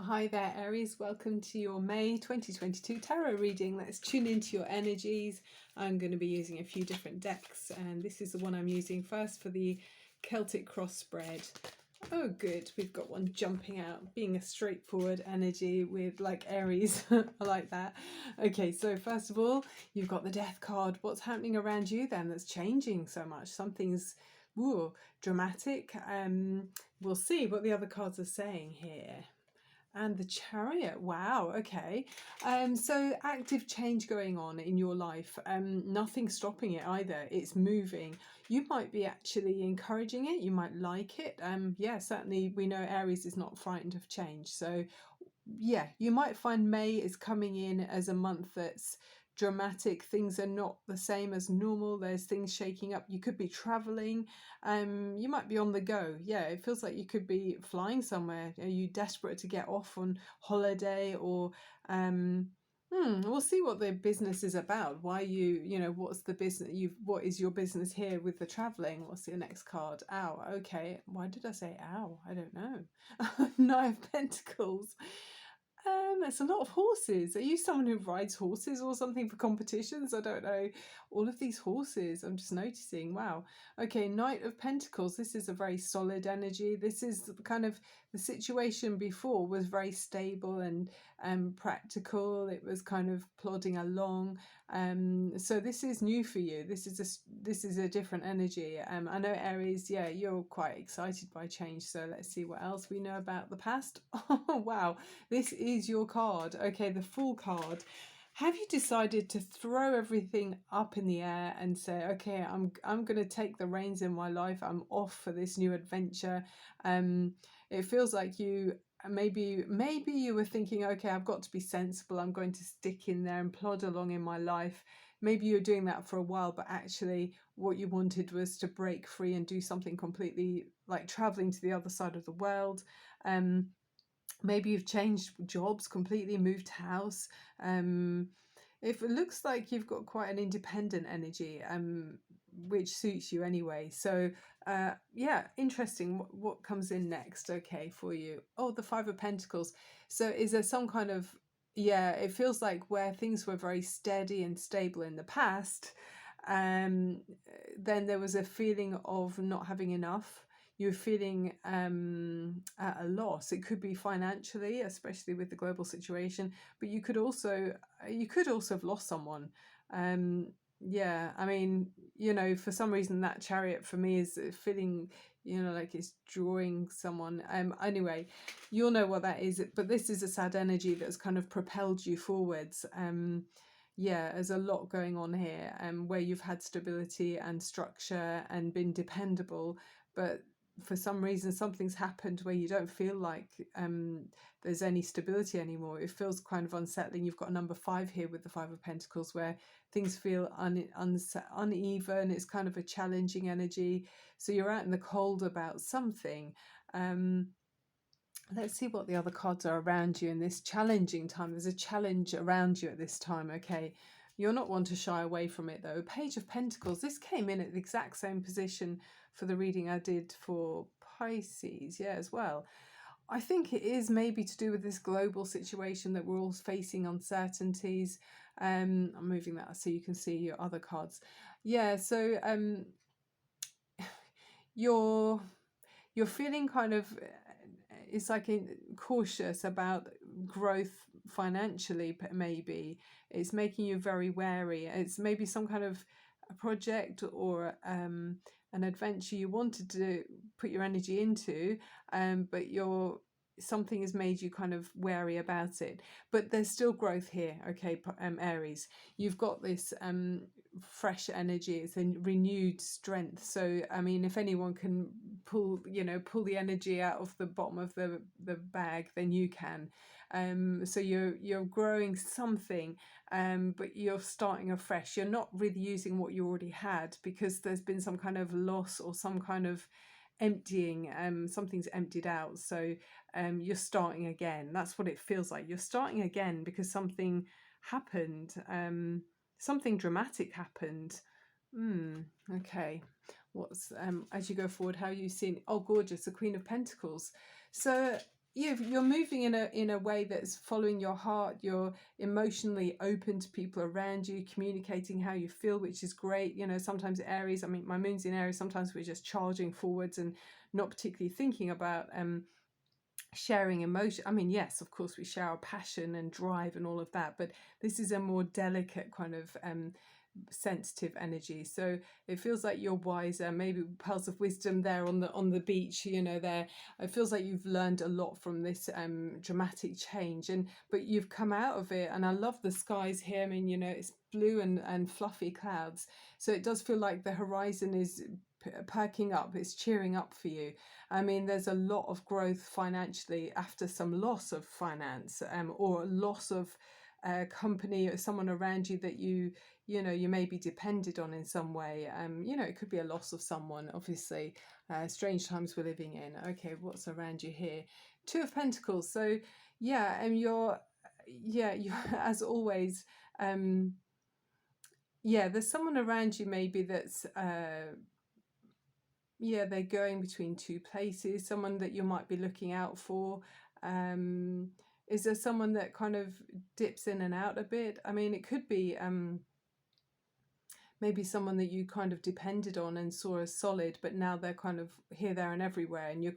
Hi there, Aries. Welcome to your May 2022 tarot reading. Let's tune into your energies. I'm going to be using a few different decks, and this is the one I'm using first for the Celtic cross spread. Oh, good. We've got one jumping out, being a straightforward energy with like Aries. I like that. Okay, so first of all, you've got the Death card. What's happening around you then that's changing so much? Something's dramatic. We'll see what the other cards are saying here. And the Chariot. Wow. Okay. So active change going on in your life. Nothing stopping it either. It's moving. You might be actually encouraging it. You might like it. Yeah, certainly we know Aries is not frightened of change. So yeah, you might find May is coming in as a month that's dramatic. Things are not the same as normal. There's things shaking up. You could be traveling. You might be on the go. Yeah, it feels like you could be flying somewhere. Are you desperate to get off on holiday or we'll see what the business is about. Why what's the business? What is your business here with the traveling? What's your next card? Ow. Okay. Why did I say ow? I don't know. Nine of Pentacles. It's a lot of horses. Are you someone who rides horses or something for competitions? I don't know. All of these horses, I'm just noticing. Wow. Okay, Knight of Pentacles. This is a very solid energy. This is kind of the situation before was very stable and practical. It was kind of plodding along. So this is new for you. This is a different energy. I know Aries, yeah, you're quite excited by change. So let's see what else we know about the past. Oh, wow. This is your card. Okay, the Fool card. Have you decided to throw everything up in the air and say, okay, I'm going to take the reins in my life. I'm off for this new adventure. It feels like you maybe you were thinking, okay, I've got to be sensible. I'm going to stick in there and plod along in my life. Maybe you're doing that for a while, but actually what you wanted was to break free and do something completely, like traveling to the other side of the world. Maybe you've changed jobs completely, moved house. It looks like you've got quite an independent energy, which suits you anyway. So yeah, interesting. What comes in next? Okay, for you. Oh, the Five of Pentacles. So is there some kind of, yeah, it feels like where things were very steady and stable in the past, um, then there was a feeling of not having enough. You're feeling at a loss. It could be financially, especially with the global situation, but you could also have lost someone. Yeah, I mean, for some reason that Chariot for me is feeling, like it's drawing someone. Anyway, you'll know what that is. But this is a sad energy that's kind of propelled you forwards. Yeah, there's a lot going on here, where you've had stability and structure and been dependable, but for some reason something's happened where you don't feel like there's any stability anymore. It feels kind of unsettling. You've got a number 5 here with the Five of Pentacles where things feel uneven. It's kind of a challenging energy. So you're out in the cold about something. Let's see what the other cards are around you in this challenging time. There's a challenge around you at this time. Okay. You're not one to shy away from it though. Page of Pentacles. This came in at the exact same position for the reading I did for Pisces, yeah, as well. I think it is maybe to do with this global situation that we're all facing uncertainties. I'm moving that so you can see your other cards. Yeah, so you're feeling kind of, it's like cautious about growth financially, maybe. It's making you very wary. It's maybe some kind of a project or an adventure you wanted to put your energy into, but something has made you kind of wary about it. But there's still growth here, okay, Aries. You've got this fresh energy. It's a renewed strength. So I mean, if anyone can pull the energy out of the bottom of the bag, then you can. So you're growing something, but you're starting afresh. You're not really using what you already had because there's been some kind of loss or some kind of emptying. Something's emptied out. So you're starting again. That's what it feels like. You're starting again because something happened. Something dramatic happened. Okay. What's as you go forward, how are you seeing? Oh, gorgeous, the Queen of Pentacles. So you're moving in a way that's following your heart. You're emotionally open to people around you, communicating how you feel, which is great. You know, sometimes Aries, I mean, my moon's in Aries, sometimes we're just charging forwards and not particularly thinking about sharing emotion. I mean, yes, of course we share our passion and drive and all of that, but this is a more delicate kind of sensitive energy. So it feels like you're wiser, maybe pearls of wisdom there on the beach, you know, there. It feels like you've learned a lot from this dramatic change, and but you've come out of it. And I love the skies here. I mean, you know, it's blue and fluffy clouds, so it does feel like the horizon is perking up, it's cheering up for you. I mean, there's a lot of growth financially after some loss of finance, or loss of company or someone around you that you know you may be depended on in some way. You know, it could be a loss of someone, obviously. Strange times we're living in. Okay, what's around you here? Two of Pentacles. So yeah, and you're as always. Yeah, there's someone around you maybe that's yeah, they're going between two places, someone that you might be looking out for. um is there someone that kind of dips in and out a bit? I mean, it could be maybe someone that you kind of depended on and saw as solid, but now they're kind of here, there, and everywhere, and you're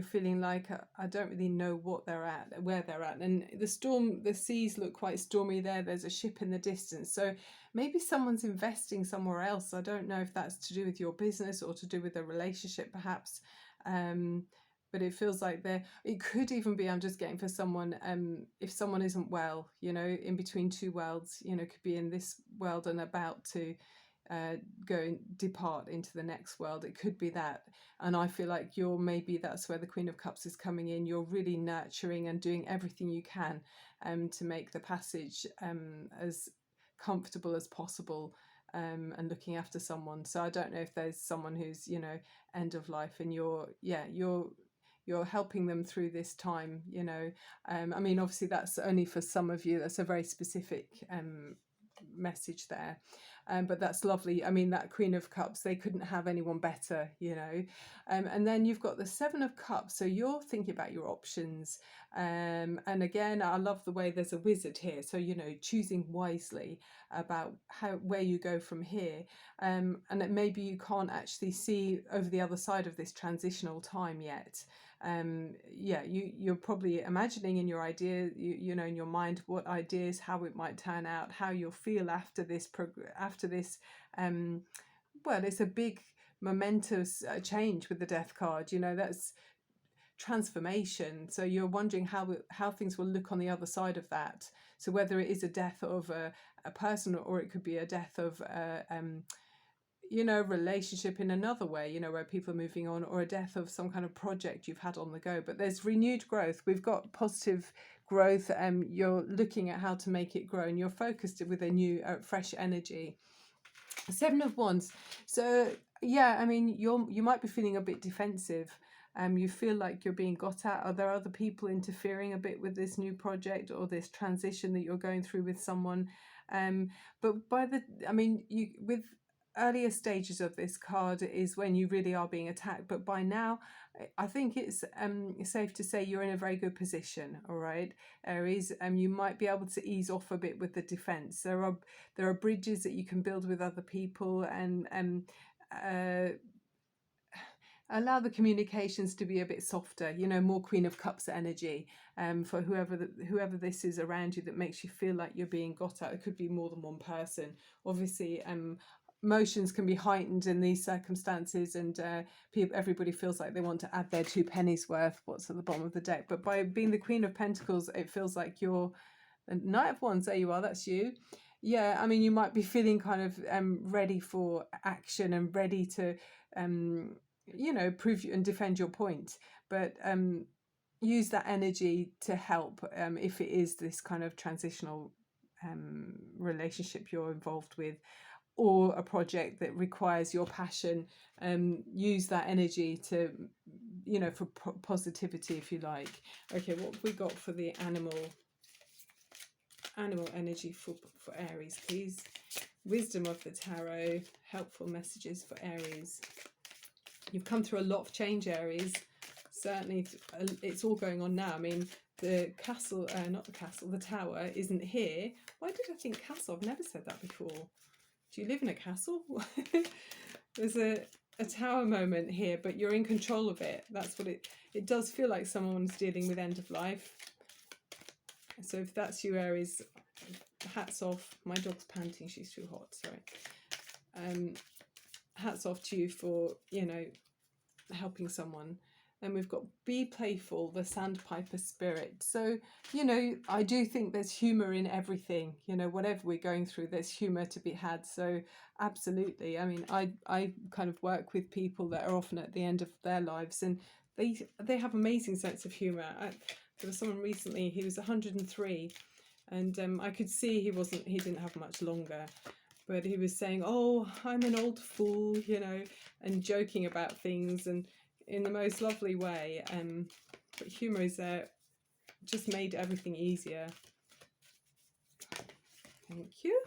feeling like I don't really know what they're at, where they're at. And the seas look quite stormy there. There's a ship in the distance. So maybe someone's investing somewhere else. I don't know if that's to do with your business or to do with a relationship, perhaps. Um, but it feels like it could even be, I'm just getting for someone, if someone isn't well, you know, in between two worlds, you know, could be in this world and about to go and depart into the next world. It could be that. And I feel like maybe that's where the Queen of Cups is coming in. You're really nurturing and doing everything you can to make the passage as comfortable as possible, and looking after someone. So I don't know if there's someone who's, you know, end of life, and you're helping them through this time, you know. I mean, obviously that's only for some of you. That's a very specific message there. But that's lovely. I mean, that Queen of Cups, they couldn't have anyone better, you know. And then you've got the Seven of Cups, so you're thinking about your options. And again, I love the way there's a wizard here, so, you know, choosing wisely about where you go from here. And that maybe you can't actually see over the other side of this transitional time yet. Yeah, you're probably imagining in your idea, you know, in your mind, what ideas, how it might turn out, how you'll feel after this well, it's a big momentous change with the Death card, you know. That's transformation. So you're wondering how things will look on the other side of that. So whether it is a death of a person, or it could be a death of you know, relationship in another way, you know, where people are moving on, or a death of some kind of project you've had on the go. But there's renewed growth. We've got positive growth, and you're looking at how to make it grow, and you're focused with a new fresh energy. Seven of Wands. So yeah, I mean, you might be feeling a bit defensive. You feel like you're being got at. Are there other people interfering a bit with this new project or this transition that you're going through with someone? But I mean, you with earlier stages of this card is when you really are being attacked. But by now, I think it's safe to say you're in a very good position. All right, Aries. You might be able to ease off a bit with the defense. There are bridges that you can build with other people, and uh, allow the communications to be a bit softer, you know, more Queen of Cups energy, for whoever this is around you that makes you feel like you're being got at. It could be more than one person, obviously. Emotions can be heightened in these circumstances, and everybody feels like they want to add their two pennies worth, what's at the bottom of the deck. But by being the Queen of Pentacles, it feels like you're the Knight of Wands. There you are, that's you. Yeah, I mean, you might be feeling kind of ready for action and ready to you know, prove and defend your point, but use that energy to help, if it is this kind of transitional relationship you're involved with, or a project that requires your passion. Use that energy to, you know, for positivity, if you like. Okay, what have we got for the animal energy for Aries, please? Wisdom of the Tarot, helpful messages for Aries. You've come through a lot of change, Aries. certainly it's all going on now. I mean, the castle, not the castle, the tower isn't here. Why did I think castle? I've never said that before. Do you live in a castle? There's a tower moment here, but you're in control of it. That's what it does feel like. Someone's dealing with end of life. So if that's you, Aries, hats off. My dog's panting, she's too hot, sorry. Hats off to you for, you know, helping someone. And we've got be playful, the sandpiper spirit. So, you know, I do think there's humor in everything. You know, whatever we're going through, there's humor to be had. So absolutely. I mean, I kind of work with people that are often at the end of their lives, and they have amazing sense of humor. There was someone recently, he was 103, and I could see he didn't have much longer. But he was saying, "Oh, I'm an old fool," you know, and joking about things, and in the most lovely way. But humour is just made everything easier. Thank you.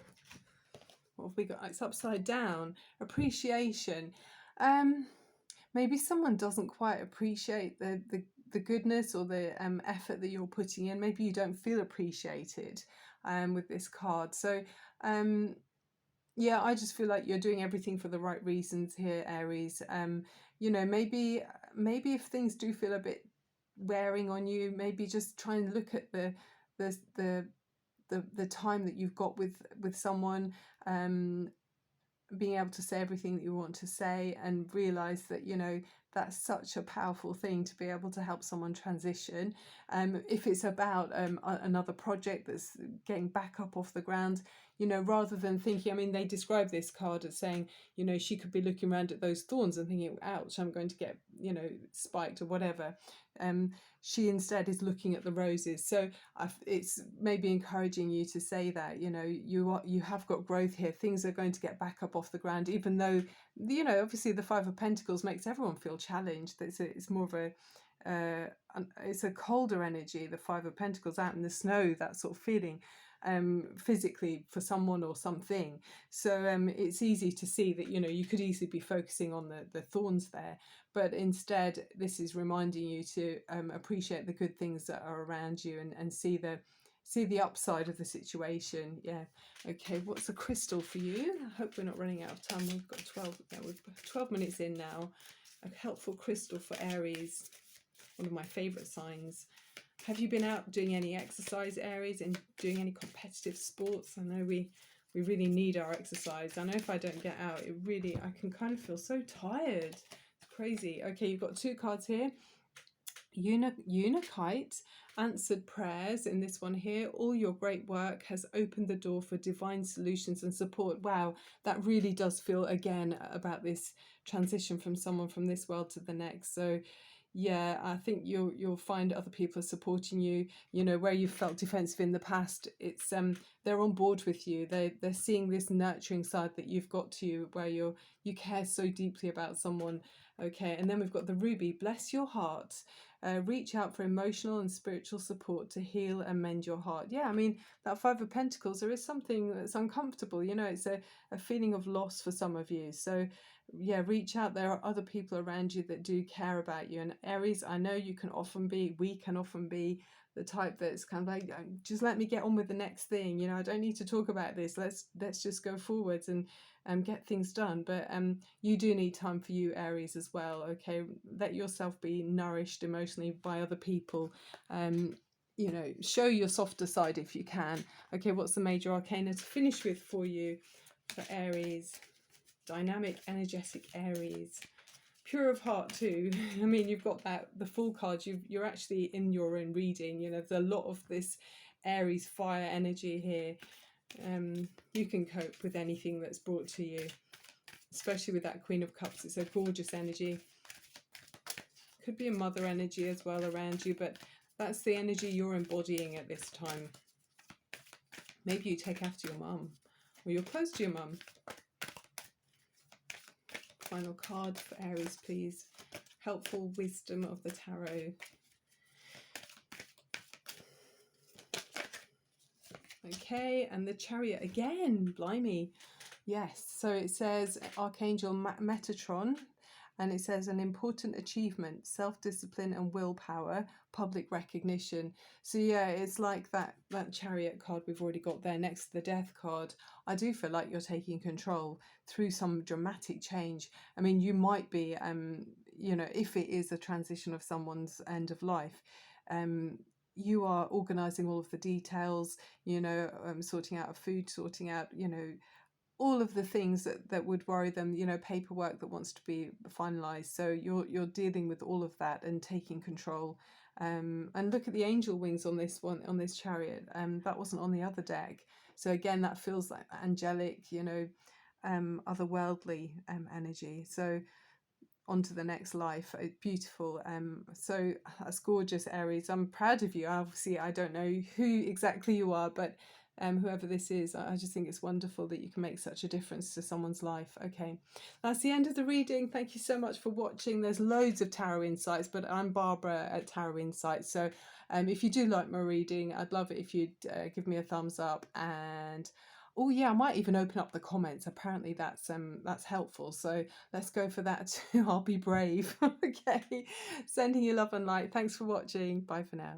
What have we got? It's upside down. Appreciation. Maybe someone doesn't quite appreciate the goodness or the effort that you're putting in. Maybe you don't feel appreciated with this card. So yeah, I just feel like you're doing everything for the right reasons here, Aries. You know, maybe if things do feel a bit wearing on you, maybe just try and look at the time that you've got with someone, being able to say everything that you want to say, and realize that, you know, that's such a powerful thing to be able to help someone transition. If it's about another project that's getting back up off the ground, you know, rather than thinking, I mean, they describe this card as saying, you know, she could be looking around at those thorns and thinking, ouch, I'm going to get, you know, spiked or whatever. She instead is looking at the roses. So it's maybe encouraging you to say that, you know, you have got growth here. Things are going to get back up off the ground, even though, you know, obviously the Five of Pentacles makes everyone feel challenged. It's more of it's a colder energy, the Five of Pentacles, out in the snow, that sort of feeling, physically for someone or something. So it's easy to see that, you know, you could easily be focusing on the thorns there, but instead this is reminding you to appreciate the good things that are around you, and see the upside of the situation. Yeah. Okay, what's a crystal for you? I hope we're not running out of time. We've got 12 minutes in now. A helpful crystal for Aries, one of my favorite signs. Have you been out doing any exercise, Aries, and doing any competitive sports? I know we really need our exercise. I know if I don't get out, I can kind of feel so tired. It's crazy. Okay, you've got two cards here. Unakite, answered prayers in this one here. All your great work has opened the door for divine solutions and support. Wow, that really does feel again about this transition from someone from this world to the next. So yeah, I think you'll find other people are supporting you. You know, where you felt defensive in the past, it's they're on board with you. They're seeing this nurturing side that you've got to you, where you care so deeply about someone. Okay, and then we've got the ruby. Bless your heart. Reach out for emotional and spiritual support to heal and mend your heart. Yeah, I mean, that Five of Pentacles, there is something that's uncomfortable. You know, it's a feeling of loss for some of you. So yeah, reach out. There are other people around you that do care about you. And Aries, I know we can often be the type that's kind of like, just let me get on with the next thing. You know, I don't need to talk about this. Let's just go forwards and get things done. But you do need time for you, Aries, as well. Okay, let yourself be nourished emotionally by other people. You know, show your softer side if you can. Okay, what's the major arcana to finish with for you for Aries? Dynamic, energetic Aries, pure of heart too. I mean, you've got the full card. You're actually in your own reading. You know, there's a lot of this Aries fire energy here. You can cope with anything that's brought to you, especially with that Queen of Cups. It's a gorgeous energy. Could be a mother energy as well around you, but that's the energy you're embodying at this time. Maybe you take after your mum, or you're close to your mum. Final card for Aries, please. Helpful wisdom of the tarot. Okay, and the Chariot again. Blimey. Yes, so it says Archangel Metatron. and it says an important achievement, self-discipline and willpower, public recognition. So yeah, it's like that Chariot card we've already got there next to the Death card. I do feel like you're taking control through some dramatic change. I mean, you might be, you know, if it is a transition of someone's end of life, you are organizing all of the details, you know, sorting out food, sorting out, you know, all of the things that would worry them, you know, paperwork that wants to be finalized. So you're dealing with all of that and taking control. And look at the angel wings on this one, on this Chariot. That wasn't on the other deck. So again, that feels like angelic, you know, otherworldly energy. So on to the next life. Beautiful. So that's gorgeous, Aries. I'm proud of you. Obviously, I don't know who exactly you are, but whoever this is, I just think it's wonderful that you can make such a difference to someone's life. Okay, that's the end of the reading. Thank you so much for watching. There's loads of tarot insights, but I'm Barbara at Tarot Insights. So if you do like my reading, I'd love it if you'd give me a thumbs up. And oh yeah, I might even open up the comments. Apparently that's helpful. So let's go for that too. I'll be brave. Okay, sending you love and light. Thanks for watching. Bye for now.